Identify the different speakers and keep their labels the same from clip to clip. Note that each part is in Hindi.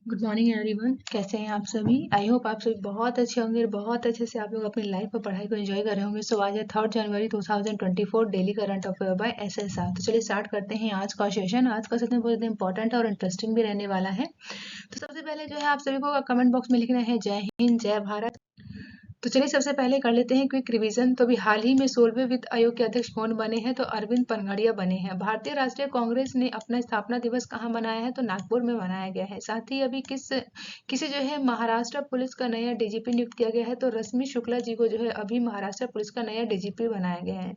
Speaker 1: Good morning everyone. कैसे हैं आप सभी? आई होप आप सभी बहुत अच्छे होंगे और बहुत अच्छे से आप लोग अपनी लाइफ और पढ़ाई को एंजॉय कर रहे होंगे। सो आज है 3 जनवरी 2024 daily current affair by SSR. तो चलिए स्टार्ट करते हैं आज का सेशन। आज का सेशन बहुत इंपॉर्टेंट और इंटरेस्टिंग भी रहने वाला है। तो सबसे पहले जो है आप सभी को कमेंट बॉक्स में लिखना है जय हिंद जय भारत। तो चलिए सबसे पहले कर लेते हैं क्विक रिवीजन। तो अभी हाल ही में 16वें वित्त आयोग के अध्यक्ष कौन बने हैं? तो अरविंद पनघड़िया बने हैं। भारतीय राष्ट्रीय कांग्रेस ने अपना स्थापना दिवस कहाँ मनाया है? तो नागपुर में मनाया गया है। साथ ही अभी किसे जो है महाराष्ट्र पुलिस का नया डीजीपी नियुक्त किया गया है? तो रश्मि शुक्ला जी को जो है अभी महाराष्ट्र पुलिस का नया डीजीपी बनाया गया है।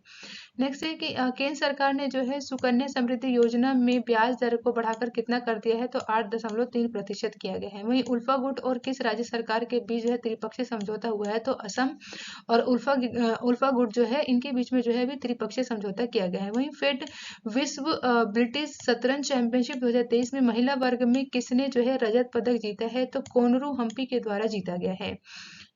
Speaker 1: नेक्स्ट है कि केंद्र सरकार ने जो है सुकन्या समृद्धि योजना में ब्याज दर को बढ़ाकर कितना कर दिया है? तो 8.3% किया गया है। वहीं उल्फा गुट और किस राज्य सरकार के बीच जो है त्रिपक्षीय समझौता हुआ है? तो असम और उल्फा गुट जो है इनके बीच में जो है अभी त्रिपक्षीय समझौता किया गया है। वहीं फेड विश्व ब्रिटिश शतरंज चैंपियनशिप 2023 में महिला वर्ग में किसने जो है रजत पदक जीता है? तो कोनरू हम्पी के द्वारा जीता गया है।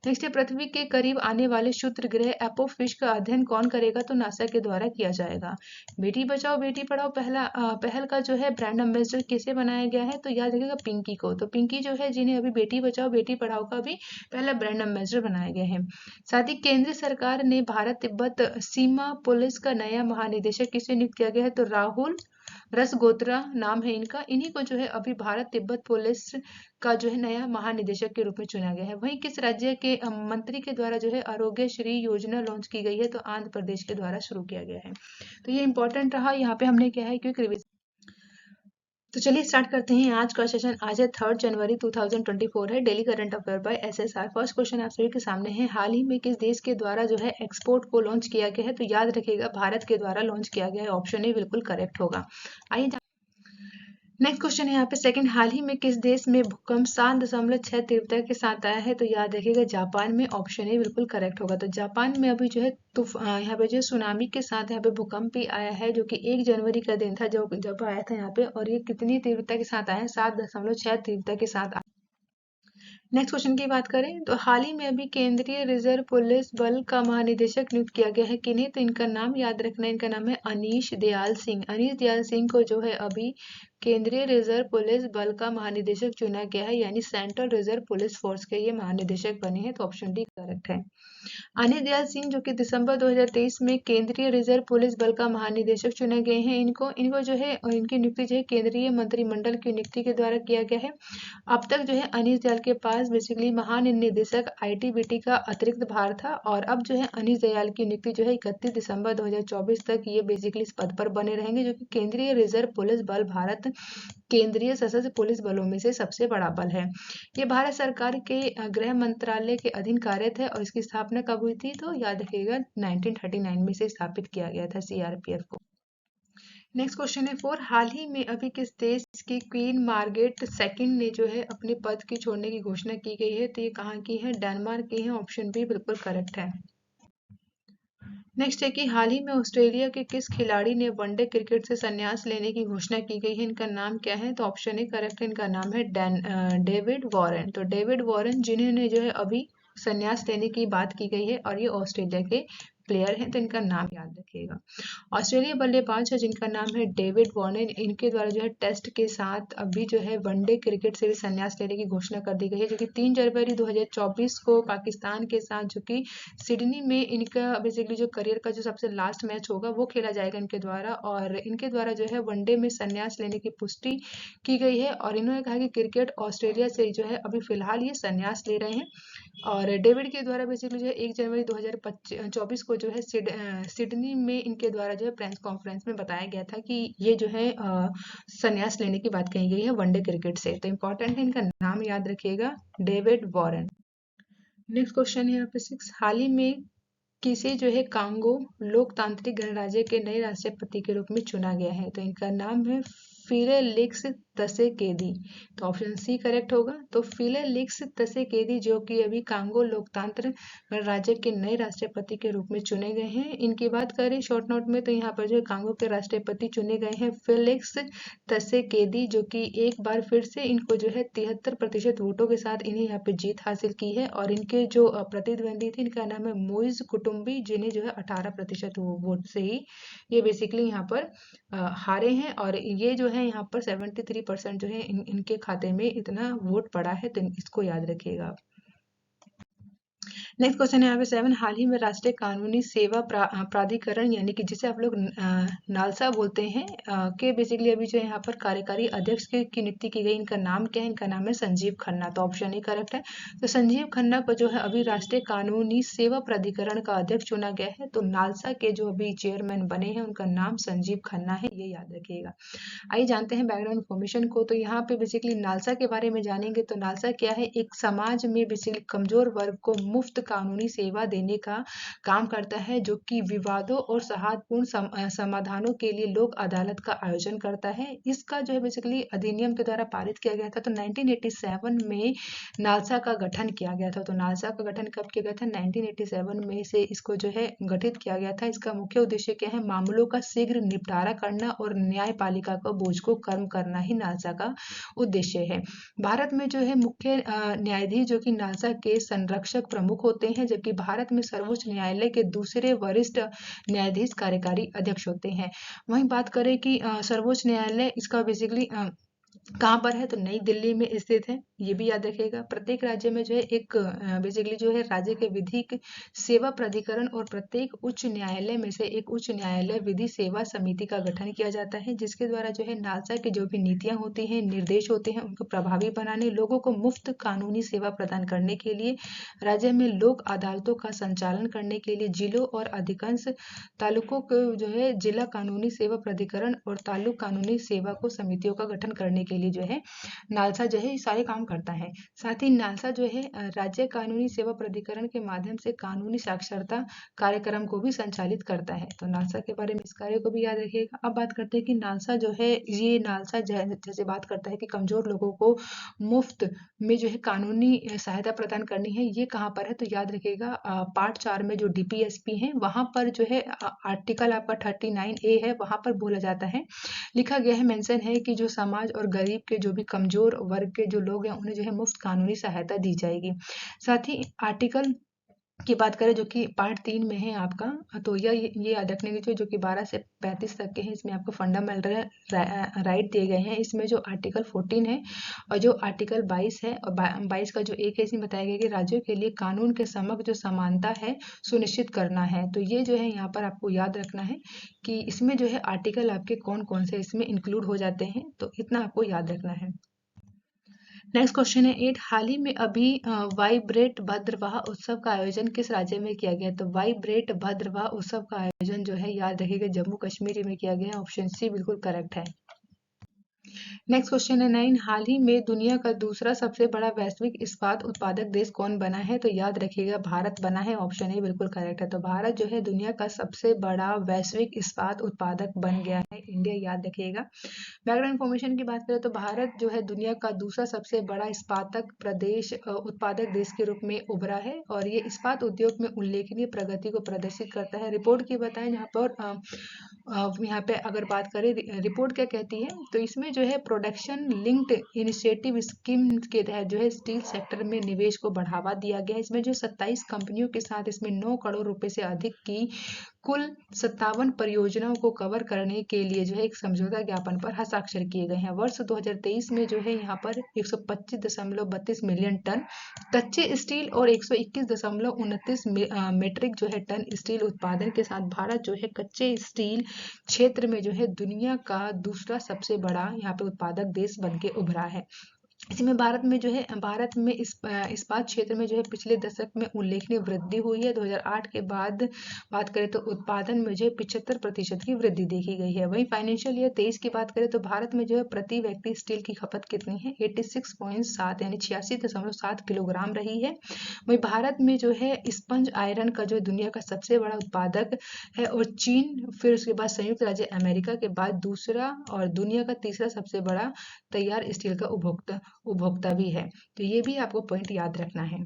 Speaker 1: नेक्स्ट है पृथ्वी के करीब आने वाले क्षुद्र ग्रह एपोफिश का अध्ययन कौन करेगा? तो नासा के द्वारा किया जाएगा। बेटी बचाओ बेटी पढ़ाओ पहल का जो है ब्रांड एम्बेसडर किसे बनाया गया है? तो याद रखिएगा पिंकी को। तो पिंकी जो है जिन्हें अभी बेटी बचाओ बेटी पढ़ाओ का भी पहला ब्रांड एम्बेसडर बनाया गया है। साथ ही केंद्र सरकार ने भारत तिब्बत सीमा पुलिस का नया महानिदेशक किसे नियुक्त किया गया है? तो राहुल रसगोत्रा नाम है इनका। इन्हीं को जो है अभी भारत तिब्बत पुलिस का जो है नया महानिदेशक के रूप में चुना गया है। वहीं किस राज्य के मंत्री के द्वारा जो है आरोग्य श्री योजना लॉन्च की गई है? तो आंध्र प्रदेश के द्वारा शुरू किया गया है। तो ये इंपॉर्टेंट रहा। यहाँ पे हमने क्या है क्विक रिविजन। तो चलिए स्टार्ट करते हैं आज का सेशन। आज है 3 जनवरी 2024 है daily current affair by SSR. First question आप सभी के सामने है, हाल ही में किस देश के द्वारा जो है एक्सपोर्ट को लॉन्च किया गया है? तो याद रखिएगा भारत के द्वारा लॉन्च किया गया है। ऑप्शन ए बिल्कुल करेक्ट होगा। आइए नेक्स्ट क्वेश्चन है यहाँ पे सेकंड, हाल ही में किस देश में भूकंप 7.6 तीव्रता के साथ आया है? तो याद रखिएगा जापान में। ऑप्शन ए बिल्कुल करेक्ट होगा। तो जापान में अभी जो है यहाँ पे जो सुनामी के साथ यहाँ पे भूकंप भी आया है, जो कि 1 जनवरी का दिन था जब आया था यहाँ पे। और ये कितनी तीव्रता के साथ आया है? 7.6 तीव्रता के साथ। नेक्स्ट क्वेश्चन की बात करें तो हाल ही में अभी केंद्रीय रिजर्व पुलिस बल का महानिदेशक नियुक्त किया गया है किन्हें? तो इनका नाम याद रखना है, इनका नाम है अनीश दयाल सिंह। अनीश दयाल सिंह को जो है अभी केंद्रीय रिजर्व पुलिस बल का महानिदेशक चुना गया है, यानी सेंट्रल रिजर्व पुलिस फोर्स के ये महानिदेशक बने हैं। तो ऑप्शन डी करेक्ट है। अनिल दयाल सिंह जो कि दिसंबर 2023 में केंद्रीय रिजर्व पुलिस बल का महानिदेशक चुने गए हैं। इनको इनको जो है इनकी नियुक्ति जो है केंद्रीय मंत्रिमंडल की नियुक्ति के द्वारा किया गया है। अब तक जो है अनीस दयाल के पास बेसिकली महानिदेशक आईटीबीटी का अतिरिक्त भार था, और अब जो है अनीस दयाल की नियुक्ति जो है 31 दिसंबर 2024 तक ये बेसिकली इस पद पर बने रहेंगे, जो कि केंद्रीय रिजर्व पुलिस बल भारत केंद्रीय सशस्त्र पुलिस बलों में से सबसे बड़ा बल है। ये भारत सरकार के गृह मंत्रालय के अधीन कार्यरत है, और इसकी स्थापना कब हुई थी? तो याद रखिएगा 1939 में से स्थापित किया गया था सीआरपीएफ को। नेक्स्ट क्वेश्चन है 4, हाल ही में अभी किस देश की क्वीन मार्गरेट सेकंड ने जो है अपने पद की छोड़ने की घोषणा की गई है? तो ये कहाँ की है? डेनमार्क की है। ऑप्शन बी बिल्कुल करेक्ट है। नेक्स्ट है कि हाल ही में ऑस्ट्रेलिया के किस खिलाड़ी ने वनडे क्रिकेट से संन्यास लेने की घोषणा की गई है? इनका नाम क्या है? तो ऑप्शन ए करेक्ट है, इनका नाम है डेविड वॉरेन। तो डेविड वॉरेन जिन्होंने जो है अभी संन्यास लेने की बात की गई है, और ये ऑस्ट्रेलिया के प्लेयर हैं, तो इनका नाम याद रखिएगा। ऑस्ट्रेलिया बल्लेबाज है जिनका नाम है डेविड वॉर्नर। इनके द्वारा जो है टेस्ट के साथ अभी जो है वनडे क्रिकेट से भी संन्यास लेने की घोषणा कर दी गई है, जो कि 3 जनवरी 2024 को पाकिस्तान के साथ जो कि सिडनी में इनका बेसिकली जो करियर का जो सबसे लास्ट मैच होगा वो खेला जाएगा इनके द्वारा। और इनके द्वारा जो है वनडे में संन्यास लेने की पुष्टि की गई है, और इन्होंने कहा कि क्रिकेट ऑस्ट्रेलिया से जो है अभी फिलहाल ये संन्यास ले रहे हैं। और डेविड के द्वारा बेसिकली जो है 1 जनवरी 2024 को जो है सिडनी में इनके द्वारा जो है प्रेस कॉन्फ्रेंस में बताया गया था कि ये जो है संन्यास लेने की बात कही गई है वनडे क्रिकेट से। तो इम्पोर्टेंट है, इनका नाम याद रखिएगा, डेविड वॉरेन। नेक्स्ट क्वेश्चन है यहाँ पे 6, हाल ही में किसे जो है कांगो लोकतांत्रिक गणराज्य के नए राष्ट्रपति के रूप में चुना गया है? तो इनका नाम है फिलेलिक्स त्सेकेदी। तो ऑप्शन सी करेक्ट होगा। तो फिलेलिक्स त्सेकेदी जो कि अभी कांगो लोकतंत्र गणराज्य के नए राष्ट्रपति के रूप में चुने गए हैं। इनकी बात करें शॉर्ट नोट में, तो यहाँ पर जो कांगो के राष्ट्रपति चुने गए हैं फेलिक्स त्सेकेदी, जो कि एक बार फिर से इनको जो है 73% वोटों के साथ इन्हें यहाँ पे जीत हासिल की है। और इनके जो प्रतिद्वंदी थे इनका नाम है मोइज कुटुम्बी, जिन्हें जो है 18% वोट से ही ये बेसिकली यहाँ पर हारे हैं। और ये जो है यहाँ पर 73% जो है इनके खाते में इतना वोट पड़ा है, तो इसको याद रखिएगा आप। नेक्स्ट क्वेश्चन है यहाँ पे 7, हाल ही में राष्ट्रीय कानूनी सेवा प्राधिकरण यानी कि जिसे आप लोग नालसा बोलते हैं के बेसिकली अभी जो है यहाँ पर कार्यकारी अध्यक्ष की नियुक्ति की गई। इनका नाम क्या है? इनका नाम है संजीव खन्ना, तो ऑप्शन ही करेक्ट है। तो संजीव खन्ना को जो है अभी राष्ट्रीय कानूनी सेवा प्राधिकरण का अध्यक्ष चुना गया है। तो नालसा के जो अभी चेयरमैन बने हैं उनका नाम संजीव खन्ना है, ये याद रखिएगा। आइए जानते हैं बैकग्राउंड इन्फॉर्मेशन को। तो यहाँ पे बेसिकली नालसा के बारे में जानेंगे। तो नालसा क्या है? एक समाज में बेसिकली कमजोर वर्ग को मुफ्त कानूनी सेवा देने का काम करता है, जो कि विवादों और सौहार्दपूर्ण समाधानों के लिए लोक अदालत का आयोजन करता है। इसका जो है बेसिकली अधिनियम के द्वारा पारित किया गया था। तो 1987 में नालसा का गठन किया गया था। तो नालसा का गठन कब किया गया था? 1987 में से इसको जो है गठित किया गया था। इसका मुख्य उद्देश्य क्या है? मामलों का शीघ्र निपटारा करना और न्यायपालिका का बोझ को कम करना ही नालसा का उद्देश्य है। भारत में जो है मुख्य न्यायाधीश जो कि नालसा के संरक्षक प्रमुख होते हैं, जबकि भारत में सर्वोच्च न्यायालय के दूसरे वरिष्ठ न्यायाधीश कार्यकारी अध्यक्ष होते हैं। वहीं बात करें कि सर्वोच्च न्यायालय इसका बेसिकली कहाँ पर है? तो नई दिल्ली में स्थित है, ये भी याद रखिएगा। प्रत्येक राज्य में जो है एक बेसिकली जो है राज्य के विधिक सेवा प्राधिकरण और प्रत्येक उच्च न्यायालय में से एक उच्च न्यायालय विधि सेवा समिति का गठन किया जाता है, जिसके द्वारा जो है नालसा की जो भी नीतियां होती हैं, निर्देश होते हैं, उनको प्रभावी बनाने, लोगों को मुफ्त कानूनी सेवा प्रदान करने के लिए, राज्य में लोक अदालतों का संचालन करने के लिए जिलों और अधिकांश तालुकों को जो है जिला कानूनी सेवा प्राधिकरण और तालुक कानूनी सेवा को समितियों का गठन करने के लिए जो है नालसा जो है सारे काम करता है। साथ ही नालसा जो है राज्य कानूनी सेवा प्राधिकरण के माध्यम से कानूनी साक्षरता कार्यक्रम को भी संचालित करता है। तो नालसा के बारे में इस कार्य को भी याद रखिएगा। अब बात करते हैं कि नालसा जो है, ये नालसा जैसे बात करता है कि कमजोर लोगों को मुफ्त में जो है कानूनी सहायता प्रदान करनी है, ये कहाँ पर है? तो याद रखिएगा पार्ट 4 में जो डीपीएसपी है वहां पर जो है आर्टिकल आपका 39A है, वहां पर बोला जाता है, लिखा गया है, मेंशन है कि जो समाज और गरीब के जो भी कमजोर वर्ग के जो लोग हैं उन्हें जो है मुफ्त कानूनी सहायता दी जाएगी। साथ ही आर्टिकल की बात करें जो कि पार्ट 3 में है आपका, तो ये याद रखने की जो कि 12 से 35 तक के हैं, इसमें आपको फंडामेंटल राइट दिए गए हैं। इसमें जो आर्टिकल 14 है और जो आर्टिकल 22 है और 22 का जो एक है, इसमें बताया गया कि राज्यों के लिए कानून के समक्ष जो समानता है सुनिश्चित करना है। तो ये जो है यहाँ पर आपको याद रखना है कि इसमें जो है आर्टिकल आपके कौन कौन से इसमें इंक्लूड हो जाते हैं, तो इतना आपको याद रखना है। नेक्स्ट क्वेश्चन है 8, हाल ही में अभी वाइब्रेट भद्रवाह उत्सव का आयोजन किस राज्य में किया गया? तो वाइब्रेट भद्रवाह उत्सव का आयोजन जो है याद रखिएगा जम्मू कश्मीर में किया गया। ऑप्शन सी बिल्कुल करेक्ट है। नेक्स्ट क्वेश्चन है 9, हाल ही में दुनिया का दूसरा सबसे बड़ा वैश्विक इस्पात उत्पादक देश कौन बना है? तो याद रखिएगा भारत बना है। ऑप्शन ए बिल्कुल करेक्ट है। तो भारत जो है दुनिया का सबसे बड़ा वैश्विक इस्पात उत्पादक बन गया है, इंडिया, याद रखिएगा। बैकग्राउंड इन्फॉर्मेशन की बात करें तो भारत जो है दुनिया का दूसरा सबसे बड़ा इस्पातक प्रदेश उत्पादक देश के रूप में उभरा है और ये इस्पात उद्योग में उल्लेखनीय प्रगति को प्रदर्शित करता है। रिपोर्ट की बताएं यहाँ पर यहाँ पे अगर बात करें रिपोर्ट क्या कहती है, तो इसमें जो है प्रोडक्शन लिंक्ड इनिशिएटिव स्कीम के तहत जो है स्टील सेक्टर में निवेश को बढ़ावा दिया गया है। इसमें जो 27 कंपनियों के साथ इसमें 9 करोड़ रुपए से अधिक की कुल 57 परियोजनाओं को कवर करने के लिए जो है एक समझौता ज्ञापन पर हस्ताक्षर किए गए हैं। वर्ष 2023 में जो है यहाँ पर 125.32 मिलियन टन कच्चे स्टील और 121.29 मीट्रिक जो है टन स्टील उत्पादन के साथ भारत जो है कच्चे स्टील क्षेत्र में जो है दुनिया का दूसरा सबसे बड़ा यहाँ पे उत्पादक देश बन के उभरा है। इसमें भारत में जो है भारत में इस्पात क्षेत्र में जो है पिछले दशक में उल्लेखनीय वृद्धि हुई है। 2008 के बाद बात करें तो उत्पादन में जो है 75% की वृद्धि देखी गई है। वहीं फाइनेंशियल ईयर 23 की बात करें तो भारत में जो है प्रति व्यक्ति स्टील की खपत कितनी है? 86.7 यानी 86.7 किलोग्राम रही है। वहीं भारत में जो है स्पंज आयरन का जो दुनिया का सबसे बड़ा उत्पादक है और चीन, फिर उसके बाद संयुक्त राज्य अमेरिका के बाद दूसरा और दुनिया का तीसरा सबसे बड़ा तैयार स्टील का उपभोक्ता भी है। तो ये भी आपको पॉइंट याद रखना है।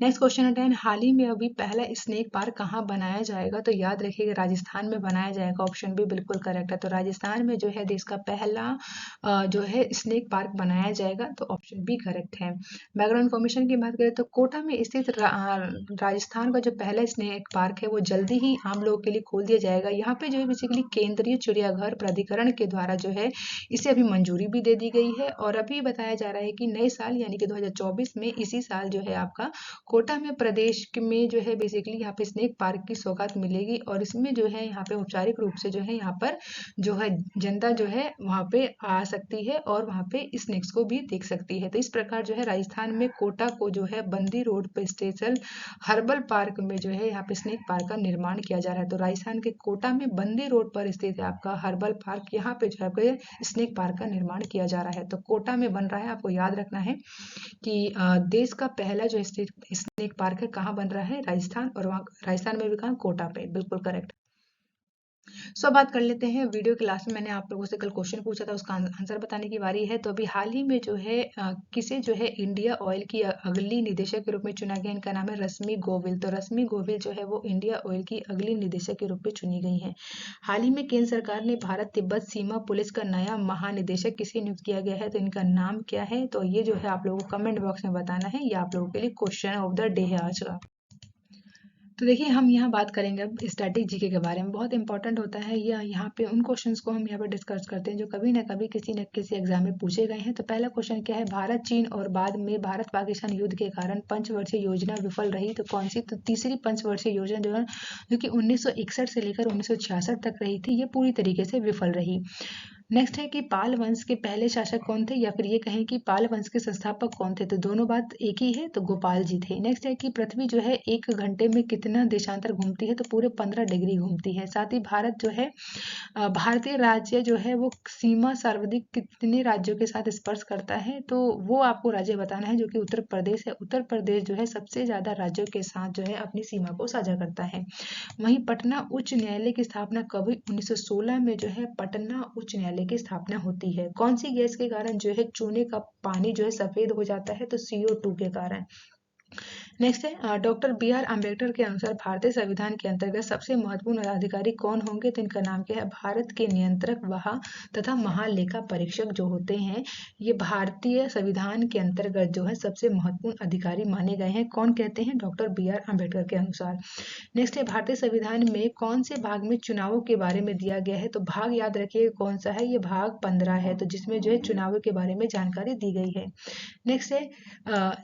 Speaker 1: नेक्स्ट क्वेश्चन है 10, हाल ही में अभी पहला स्नेक पार्क कहाँ बनाया जाएगा? तो याद रखिएगा राजस्थान में बनाया जाएगा। ऑप्शन बी बिल्कुल करेक्ट है। तो राजस्थान में जो है देश का पहला जो है स्नेक पार्क बनाया जाएगा। तो ऑप्शन बी करेक्ट है। बैकग्राउंड इन्फॉर्मेशन की बात करें तो कोटा में स्थित राजस्थान का जो पहला स्नेक पार्क है वो जल्दी ही आम लोगों के लिए खोल दिया जाएगा। यहाँ पे जो है बेसिकली केंद्रीय चिड़ियाघर प्राधिकरण के द्वारा जो है इसे अभी मंजूरी भी दे दी गई है। और अभी बताया जा रहा है कि नए साल यानी कि 2024 में इसी साल जो है आपका कोटा में प्रदेश में जो है बेसिकली यहाँ पे स्नेक पार्क की सौगात मिलेगी। और इसमें जो है यहाँ पे औपचारिक रूप से जो है यहाँ पर जो है जनता जो है वहाँ पे आ सकती है और वहाँ पे स्नेक्स को भी देख सकती है। तो इस प्रकार जो है राजस्थान में कोटा को जो है बंदी रोड पे स्टेशन हर्बल पार्क में जो है यहाँ पे स्नेक पार्क का निर्माण किया जा रहा है। तो राजस्थान के कोटा में बंदी रोड पर स्थित है आपका हर्बल पार्क, यहाँ पे जो है स्नेक पार्क का निर्माण किया जा रहा है। तो कोटा में बन रहा है, आपको याद रखना है कि देश का पहला जो स्नेक पार्क है कहाँ बन रहा है? राजस्थान। और वहाँ राजस्थान में भी कहाँ? कोटा पे। बिल्कुल करेक्ट। सो बात कर लेते हैं, वीडियो के लास्ट में मैंने आप लोगों से कल क्वेश्चन पूछा था, उसका आंसर बताने की बारी है। तो अभी हाल ही में जो है किसे जो है इंडिया ऑयल की अगली निदेशक के रूप में चुना गया? इनका नाम है रश्मि गोविल। तो रश्मि गोविल जो है वो इंडिया ऑयल की अगली निदेशक के रूप में चुनी गई है। हाल ही में केंद्र सरकार ने भारत तिब्बत सीमा पुलिस का नया महानिदेशक किसे नियुक्त किया गया है? तो इनका नाम क्या है? तो ये जो है आप लोगों को कमेंट बॉक्स में बताना है। ये आप लोगों के लिए क्वेश्चन ऑफ द डे है आज का। तो देखिए हम यहाँ बात करेंगे अब स्टैटिक जीके के बारे में। बहुत इंपॉर्टेंट होता है या यहाँ पे उन क्वेश्चंस को हम यहाँ पे डिस्कस करते हैं जो कभी ना कभी किसी न किसी एग्जाम में पूछे गए हैं। तो पहला क्वेश्चन क्या है? भारत चीन और बाद में भारत पाकिस्तान युद्ध के कारण पंचवर्षीय योजना विफल रही। तो कौन सी? तो तीसरी पंचवर्षीय योजना जो कि 1961 से लेकर 1966 तक रही थी, ये पूरी तरीके से विफल रही। नेक्स्ट है कि पाल वंश के पहले शासक कौन थे, या फिर ये कहें कि पाल वंश के संस्थापक कौन थे? तो दोनों बात एक ही है, तो गोपाल जी थे। नेक्स्ट है कि पृथ्वी जो है 1 घंटे में कितना देशांतर घूमती है? तो पूरे 15 डिग्री घूमती है। साथ ही भारत जो है भारतीय राज्य जो है वो सीमा सर्वाधिक कितने राज्यों के साथ स्पर्श करता है? तो वो आपको राज्य बताना है, जो कि उत्तर प्रदेश है। उत्तर प्रदेश जो है सबसे ज्यादा राज्यों के साथ जो है अपनी सीमा को साझा करता है। वहीं पटना उच्च न्यायालय की स्थापना कब हुई? 1916 में जो है पटना उच्च न्यायालय की स्थापना होती है। कौन सी गैस के कारण जो है चूने का पानी जो है सफेद हो जाता है? तो CO2 के कारण। नेक्स्ट है डॉक्टर B.R. अम्बेडकर के अनुसार भारतीय संविधान के अंतर्गत सबसे महत्वपूर्ण अधिकारी कौन होंगे? तो इनका नाम क्या है? भारत के नियंत्रक वहा तथा महालेखा परीक्षक जो होते हैं, ये भारतीय संविधान के अंतर्गत जो है सबसे महत्वपूर्ण अधिकारी माने गए हैं। कौन कहते हैं? Doctor B.R. अम्बेडकर के अनुसार। नेक्स्ट है भारतीय संविधान में कौन से भाग में चुनावों के बारे में दिया गया है? तो भाग याद रखिए कौन सा है? ये भाग 15 है, तो जिसमें जो है चुनावों के बारे में जानकारी दी गई है। नेक्स्ट है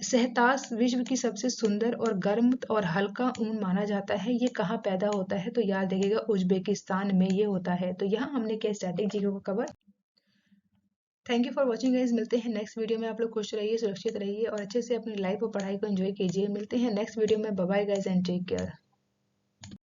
Speaker 1: सहतास विश्व की सबसे सुंदर और गर्म और हल्का ऊन माना जाता है, ये कहाँ पैदा होता है? तो याद रखिएगा उज्बेकिस्तान में ये होता है। तो यहाँ हमने क्या स्टैटिक जीके को cover. Thank you for watching guys, मिलते हैं नेक्स्ट वीडियो में। आप लोग खुश रहिए, सुरक्षित रहिए और अच्छे से अपनी लाइफ और पढ़ाई को एंजॉय कीजिए। मिलते हैं नेक्स्ट वीडियो में। Bye bye guys and take care.